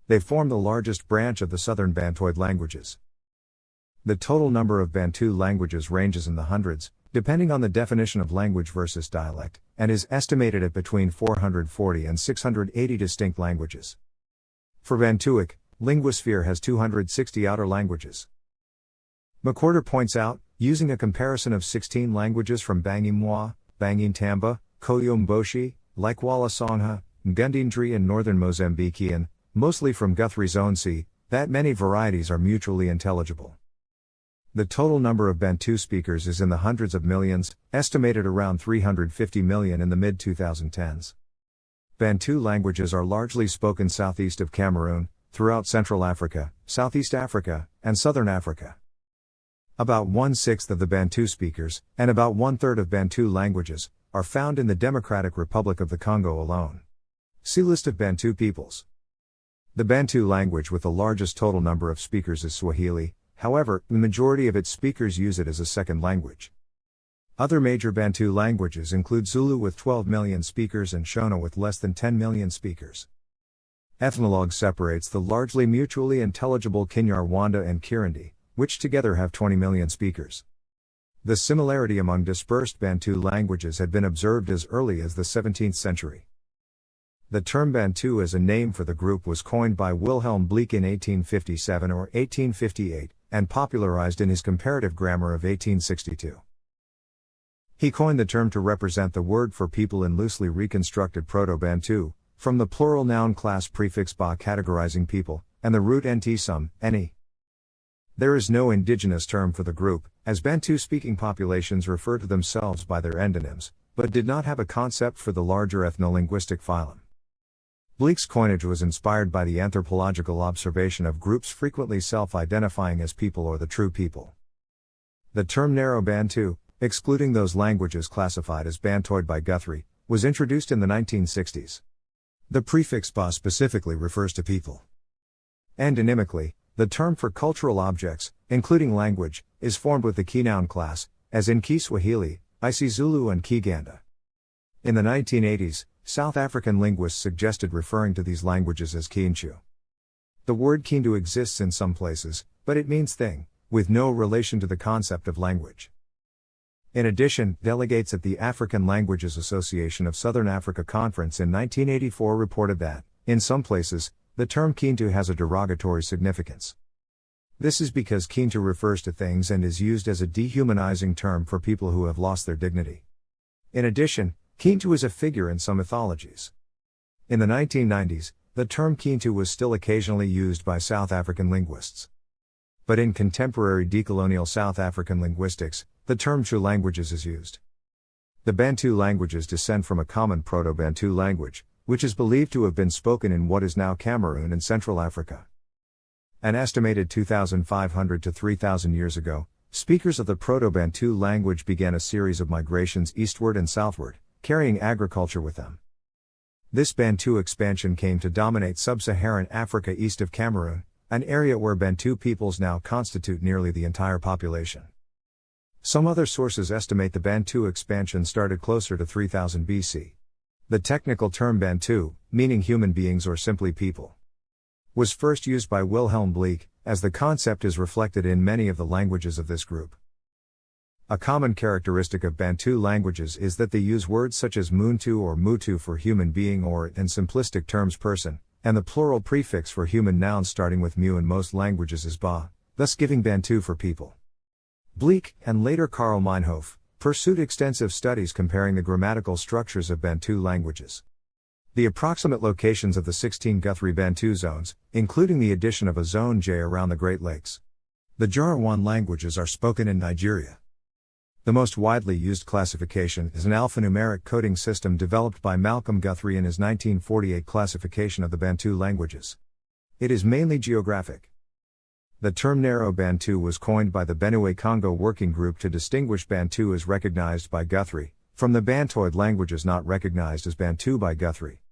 They form the largest branch of the southern Bantoid languages. The total number of Bantu languages ranges in the hundreds, depending on the definition of language versus dialect, and is estimated at between 440 and 680 distinct languages. For Bantuic, Linguasphere has 260 outer languages. McWhorter points out, using a comparison of 16 languages from Bangimwa, Bangintamba, Koyomboshi, Likwala Songha, Ngundindri and northern Mozambican, mostly from Guthrie Zone C, that many varieties are mutually intelligible. The total number of Bantu speakers is in the hundreds of millions, estimated around 350 million in the mid-2010s. Bantu languages are largely spoken southeast of Cameroon, throughout Central Africa, Southeast Africa, and Southern Africa. About 1/6 of the Bantu speakers, and about 1/3 of Bantu languages, are found in the Democratic Republic of the Congo alone. See List of Bantu peoples. The Bantu language with the largest total number of speakers is Swahili, however, the majority of its speakers use it as a second language. Other major Bantu languages include Zulu with 12 million speakers and Shona with less than 10 million speakers. Ethnologue separates the largely mutually intelligible Kinyarwanda and Kirundi, which together have 20 million speakers. The similarity among dispersed Bantu languages had been observed as early as the 17th century. The term Bantu as a name for the group was coined by Wilhelm Bleek in 1857 or 1858, and popularized in his comparative grammar of 1862. He coined the term to represent the word for people in loosely reconstructed Proto-Bantu, from the plural noun class prefix ba categorizing people, and the root nt sum, any. There is no indigenous term for the group, as Bantu-speaking populations refer to themselves by their endonyms, but did not have a concept for the larger ethno-linguistic phylum. Bleek's coinage was inspired by the anthropological observation of groups frequently self-identifying as people or the true people. The term narrow Bantu, excluding those languages classified as Bantoid by Guthrie, was introduced in the 1960s. The prefix ba specifically refers to people. Endonymically, the term for cultural objects, including language, is formed with the key noun class, as in Kiswahili, isiZulu and Kiganda. In the 1980s, South African linguists suggested referring to these languages as Kintu. The word Kintu exists in some places, but it means thing, with no relation to the concept of language. In addition, delegates at the African Languages Association of Southern Africa Conference in 1984 reported that, in some places, the term Kintu has a derogatory significance. This is because Kintu refers to things and is used as a dehumanizing term for people who have lost their dignity. In addition, Kintu is a figure in some mythologies. In the 1990s, the term Kintu was still occasionally used by South African linguists. But in contemporary decolonial South African linguistics, the term true languages is used. The Bantu languages descend from a common Proto-Bantu language, which is believed to have been spoken in what is now Cameroon and Central Africa. An estimated 2,500 to 3,000 years ago, speakers of the Proto-Bantu language began a series of migrations eastward and southward, carrying agriculture with them. This Bantu expansion came to dominate sub-Saharan Africa east of Cameroon, an area where Bantu peoples now constitute nearly the entire population. Some other sources estimate the Bantu expansion started closer to 3000 BC. The technical term Bantu, meaning human beings or simply people, was first used by Wilhelm Bleek, as the concept is reflected in many of the languages of this group. A common characteristic of Bantu languages is that they use words such as Muntu or Mutu for human being or, in simplistic terms, person, and the plural prefix for human nouns starting with mu in most languages is ba, thus giving Bantu for people. Bleek, and later Karl Meinhof, pursued extensive studies comparing the grammatical structures of Bantu languages. The approximate locations of the 16 Guthrie Bantu zones, including the addition of a Zone J around the Great Lakes. The Jarawan languages are spoken in Nigeria. The most widely used classification is an alphanumeric coding system developed by Malcolm Guthrie in his 1948 classification of the Bantu languages. It is mainly geographic. The term Narrow Bantu was coined by the Benue-Congo Working Group to distinguish Bantu as recognized by Guthrie, from the Bantoid languages not recognized as Bantu by Guthrie.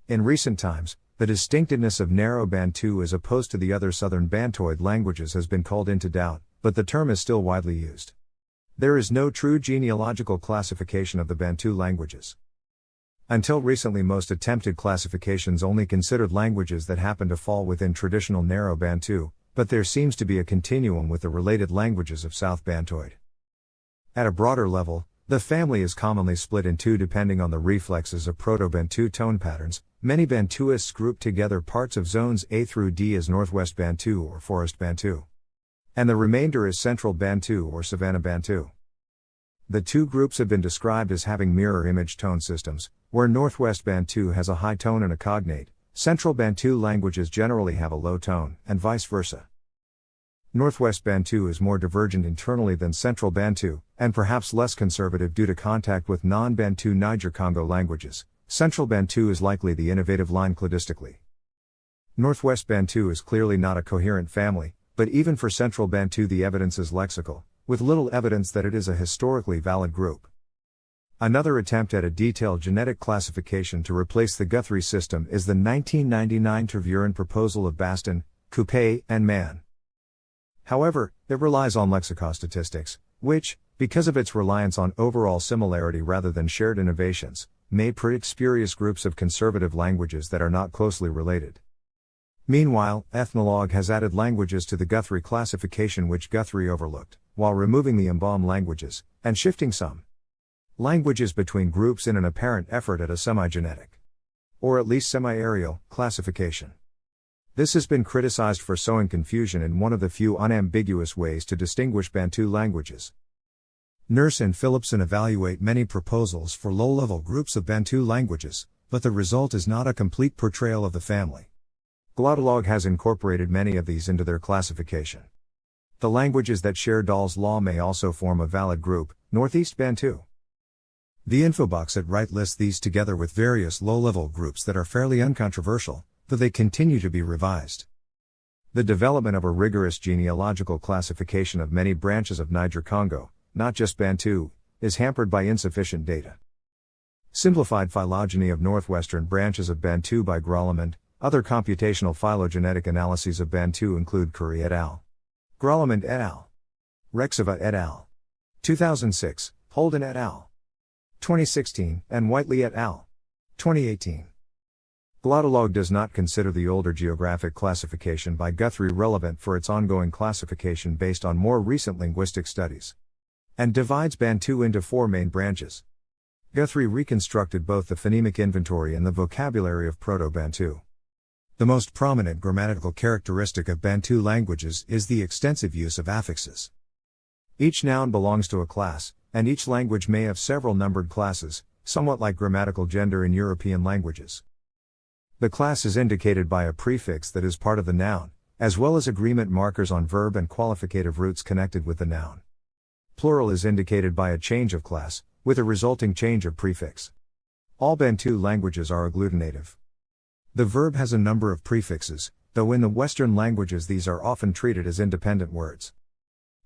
In recent times, the distinctiveness of Narrow Bantu as opposed to the other Southern Bantoid languages has been called into doubt, but the term is still widely used. There is no true genealogical classification of the Bantu languages. Until recently, most attempted classifications only considered languages that happen to fall within traditional narrow Bantu, but there seems to be a continuum with the related languages of South Bantoid. At a broader level, the family is commonly split in two depending on the reflexes of Proto-Bantu tone patterns. Many Bantuists group together parts of zones A through D as Northwest Bantu or Forest Bantu. And the remainder is Central Bantu or Savannah Bantu. The two groups have been described as having mirror image tone systems, where Northwest Bantu has a high tone and a cognate, Central Bantu languages generally have a low tone, and vice versa. Northwest Bantu is more divergent internally than Central Bantu, and perhaps less conservative due to contact with non-Bantu Niger-Congo languages. Central Bantu is likely the innovative line cladistically. Northwest Bantu is clearly not a coherent family, but even for Central Bantu the evidence is lexical, with little evidence that it is a historically valid group. Another attempt at a detailed genetic classification to replace the Guthrie system is the 1999 Tervuren proposal of Baston, Coupé, and Mann. However, it relies on lexicostatistics, which, because of its reliance on overall similarity rather than shared innovations, may predict spurious groups of conservative languages that are not closely related. Meanwhile, Ethnologue has added languages to the Guthrie classification which Guthrie overlooked, while removing the Mbam languages, and shifting some languages between groups in an apparent effort at a semi-genetic, or at least semi-areal, classification. This has been criticized for sowing confusion in one of the few unambiguous ways to distinguish Bantu languages. Nurse and Philipson evaluate many proposals for low-level groups of Bantu languages, but the result is not a complete portrayal of the family. Glottolog has incorporated many of these into their classification. The languages that share Dahl's law may also form a valid group, Northeast Bantu. The infobox at right lists these together with various low-level groups that are fairly uncontroversial, though they continue to be revised. The development of a rigorous genealogical classification of many branches of Niger-Congo, not just Bantu, is hampered by insufficient data. Simplified phylogeny of northwestern branches of Bantu by Grolemund. Other computational phylogenetic analyses of Bantu include Curry et al., Grolemund et al., Rexova et al., 2006, Holden et al., 2016, and Whiteley et al., 2018. Glottolog does not consider the older geographic classification by Guthrie relevant for its ongoing classification based on more recent linguistic studies, and divides Bantu into four main branches. Guthrie reconstructed both the phonemic inventory and the vocabulary of Proto-Bantu. The most prominent grammatical characteristic of Bantu languages is the extensive use of affixes. Each noun belongs to a class, and each language may have several numbered classes, somewhat like grammatical gender in European languages. The class is indicated by a prefix that is part of the noun, as well as agreement markers on verb and qualificative roots connected with the noun. Plural is indicated by a change of class, with a resulting change of prefix. All Bantu languages are agglutinative. The verb has a number of prefixes, though in the Western languages these are often treated as independent words.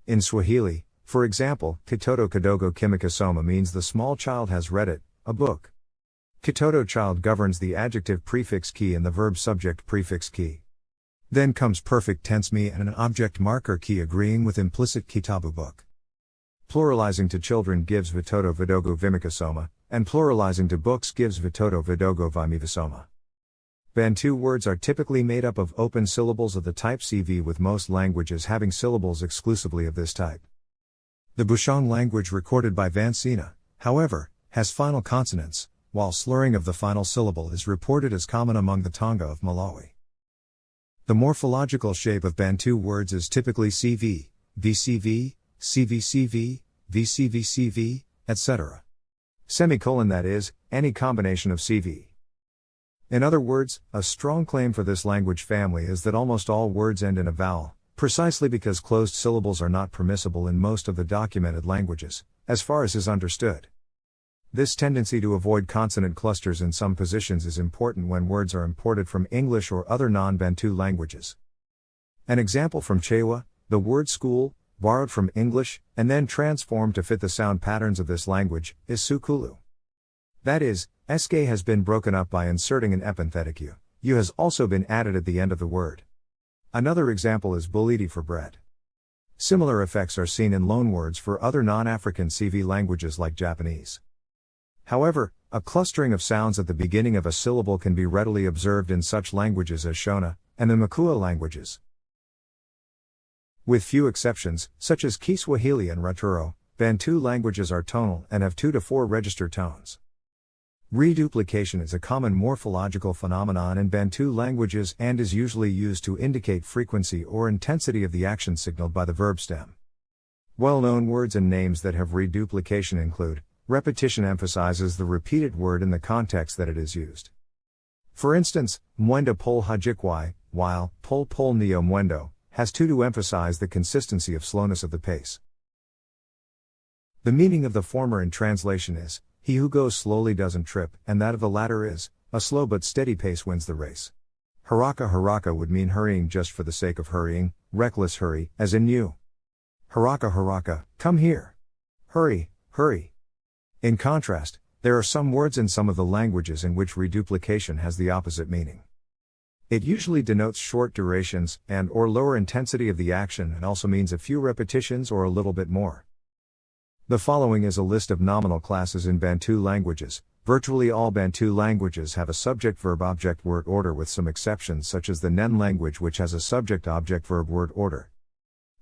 In Swahili, for example, Kitoto Kidogo Kimekisoma means the small child has read it, a book. Kitoto child governs the adjective prefix key and the verb subject prefix key. Then comes perfect tense me and an object marker key agreeing with implicit kitabu book. Pluralizing to children gives Vitoto Vidogo Vimikisoma, and pluralizing to books gives Vitoto Vidogo Vimivisoma. Bantu words are typically made up of open syllables of the type CV, with most languages having syllables exclusively of this type. The Bushong language recorded by Van Sina, however, has final consonants, while slurring of the final syllable is reported as common among the Tonga of Malawi. The morphological shape of Bantu words is typically CV, VCV, CVCV, VCVCV, etc. Semicolon, that is, any combination of CV. In other words, a strong claim for this language family is that almost all words end in a vowel, precisely because closed syllables are not permissible in most of the documented languages, as far as is understood. This tendency to avoid consonant clusters in some positions is important when words are imported from English or other non-Bantu languages. An example from Chewa, the word school, borrowed from English, and then transformed to fit the sound patterns of this language, is sukulu. That is, sk has been broken up by inserting an epenthetic u has also been added at the end of the word. Another example is bulidi for bread. Similar effects are seen in loanwords for other non-African CV languages like Japanese. However, a clustering of sounds at the beginning of a syllable can be readily observed in such languages as Shona and the Makua languages. With few exceptions, such as Kiswahili and Ruturo, Bantu languages are tonal and have 2 to 4 register tones. Reduplication is a common morphological phenomenon in Bantu languages and is usually used to indicate frequency or intensity of the action signaled by the verb stem. Well-known words and names that have reduplication include: repetition emphasizes the repeated word in the context that it is used. For instance, Mwenda pol hajikwai, while pol pol neo mwendo has to emphasize the consistency of slowness of the pace. The meaning of the former in translation is, he who goes slowly doesn't trip, and that of the latter is, a slow but steady pace wins the race. Haraka would mean hurrying just for the sake of hurrying, reckless hurry, as in you. Haraka, come here. Hurry. In contrast, there are some words in some of the languages in which reduplication has the opposite meaning. It usually denotes short durations and or lower intensity of the action and also means a few repetitions or a little bit more. The following is a list of nominal classes in Bantu languages. Virtually all Bantu languages have a subject-verb-object-word order with some exceptions such as the Nen language which has a subject-object-verb-word order.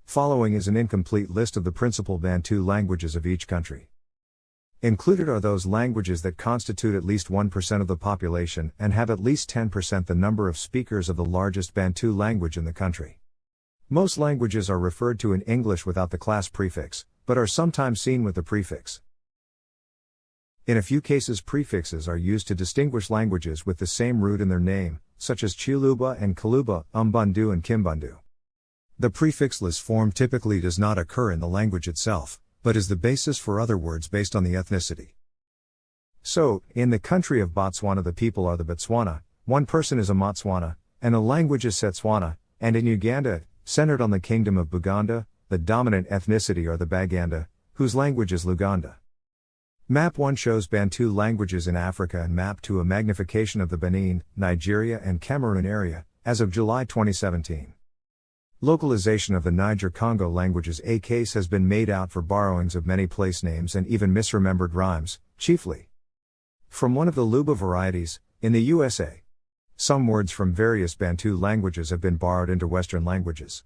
Following is an incomplete list of the principal Bantu languages of each country. Included are those languages that constitute at least 1% of the population and have at least 10% the number of speakers of the largest Bantu language in the country. Most languages are referred to in English without the class prefix, but are sometimes seen with the prefix. In a few cases, prefixes are used to distinguish languages with the same root in their name, such as Chiluba and Kaluba, Umbundu and Kimbundu. The prefixless form typically does not occur in the language itself, but is the basis for other words based on the ethnicity. So, in the country of Botswana the people are the Botswana, one person is a Motswana, and the language is Setswana, and in Uganda, centered on the kingdom of Buganda, the dominant ethnicity are the Baganda, whose language is Luganda. Map 1 shows Bantu languages in Africa and Map 2 a magnification of the Benin, Nigeria and Cameroon area, as of July 2017. Localization of the Niger-Congo languages. A case has been made out for borrowings of many place names and even misremembered rhymes, chiefly from one of the Luba varieties, in the USA. Some words from various Bantu languages have been borrowed into Western languages.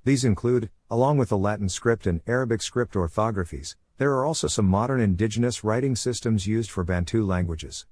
These include, along with the Latin script and Arabic script orthographies, there are also some modern indigenous writing systems used for Bantu languages.